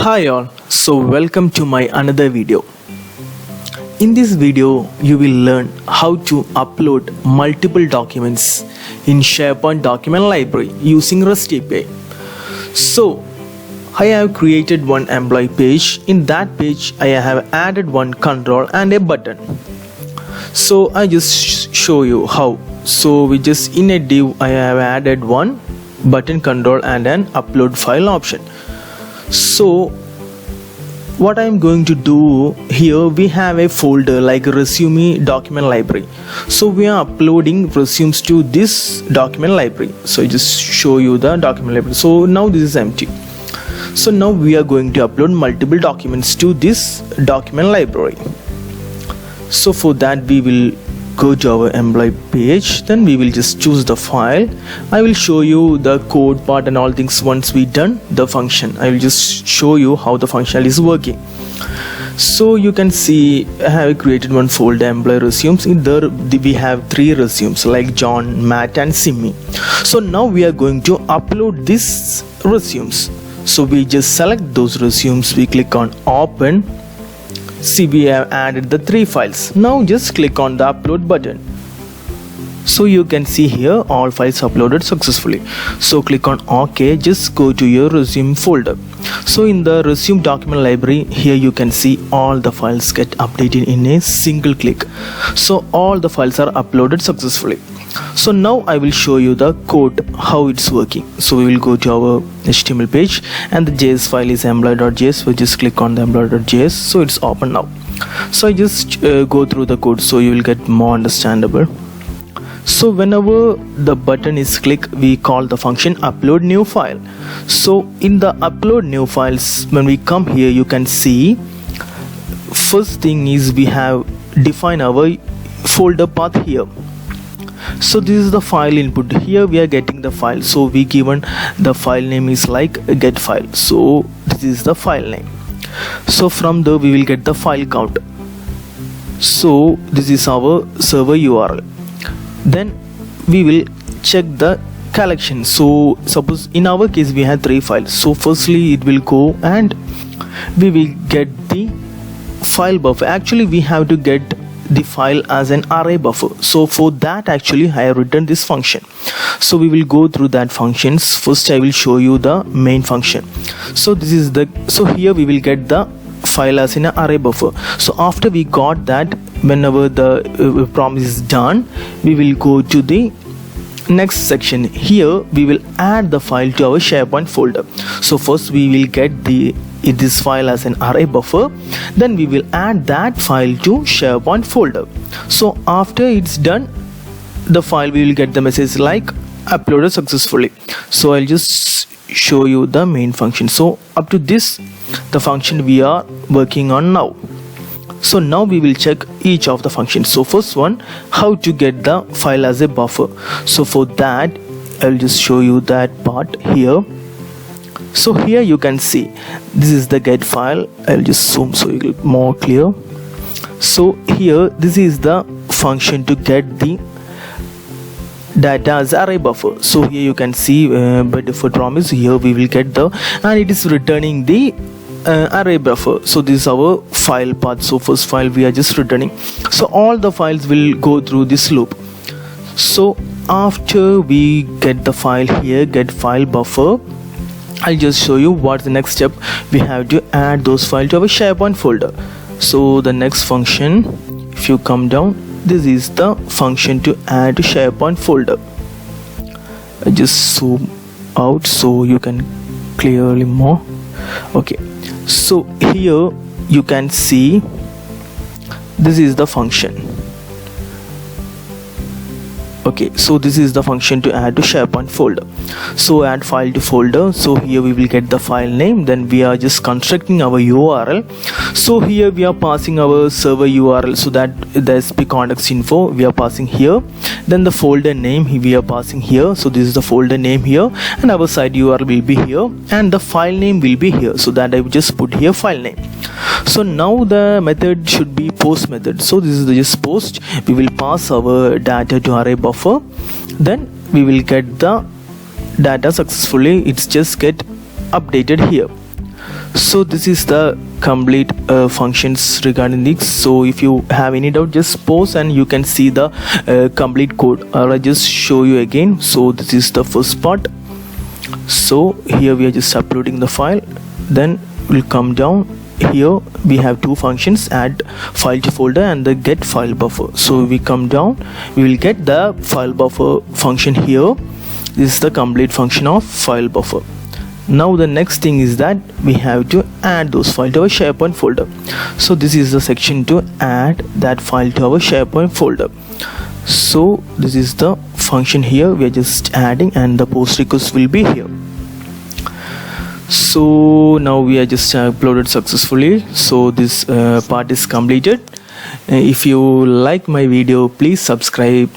Hi all, so welcome to my another video. In this video you will learn how to upload multiple documents in SharePoint document library using REST API. So I have created one employee page. In that page I have added one control and a button. So I just show you how. So we just in a div I have added one button control and an upload file option. So what I am going to do here, we have a folder like resume document library. So we are uploading resumes to this document library. So I just show you the document library. So now this is empty. So now we are going to upload multiple documents to this document library. So for that we will go to our employee page, then we will just choose the file. I will show you the code part and all things once we done the function. I will just show you how the function is working. So you can see I have created one folder employee resumes. In there we have three resumes like John, Matt and Simi. So now we are going to upload these resumes. So we just select those resumes, we click on open. See, we have added the three files. Now just click on the upload button. So you can see here all files uploaded successfully. So click on OK. Just go to your resume folder. So in the resume document library, here you can see all the files get updated in a single click. So all the files are uploaded successfully. So now I will show you the code how it's working. So we will go to our HTML page and the JS file is employee.js. We just click on the employee.js. So it's open now. So I just go through the code so you will get more understandable. So whenever the button is clicked, we call the function upload new file. So in the upload new files, when we come here, you can see first thing is we have defined our folder path here. So this is the file input. Here we are getting the file. So we given the file name is like get file. So this is the file name. So from there we will get the file count. So this is our server URL. Then we will check the collection. So suppose in our case we have three files. So firstly it will go and we will get the file buffer. Actually we have to get the file as an array buffer. So for that actually I have written this function. So we will go through that functions. First I will show you the main function. So this is the, so here we will get the file as in an array buffer. So after we got that, whenever the promise is done, we will go to the next section. Here we will add the file to our SharePoint folder. So first we will get this file as an array buffer, then we will add that file to SharePoint folder. So after it's done, the file we will get the message like uploaded successfully. So I'll just show you the main function. So up to this the function we are working on now. So now we will check each of the functions. So first one, how to get the file as a buffer. So for that I'll just show you that part here. So here you can see this is the get file. I'll just zoom so it will be more clear. So here this is the function to get the data as array buffer. So here you can see by default promise here we will get the, and it is returning the array buffer. So this is our file path. So first file we are just returning. So all the files will go through this loop. So after we get the file here, get file buffer, I'll just show you what's the next step. We have to add those files to our SharePoint folder. So the next function, if you come down, this is the function to add to SharePoint folder. I just zoom out so you can clearly more. Okay, so here you can see this is the function. Okay, so this is the function to add to SharePoint folder. So add file to folder. So here we will get the file name, then we are just constructing our URL. So here we are passing our server URL, so that the SP context info we are passing here. Then the folder name we are passing here. So this is the folder name here, and our site URL will be here, and the file name will be here. So that I will just put here file name. So now the method should be post method. So this is the just post. We will pass our data to array buffer, then we will get the data successfully. It's just get updated here. So this is the complete functions regarding this. So if you have any doubt, just pause and you can see the complete code, or I just show you again. So this is the first part. So here we are just uploading the file, then we'll come down. Here we have two functions, add file to folder and the get file buffer. So we come down, we will get the file buffer function here. This is the complete function of file buffer. Now the next thing is that we have to add those files to our SharePoint folder. So this is the section to add that file to our SharePoint folder. So this is the function here, we are just adding, and the post request will be here. So now we are just uploaded successfully. So this part is completed. If you like my video, please subscribe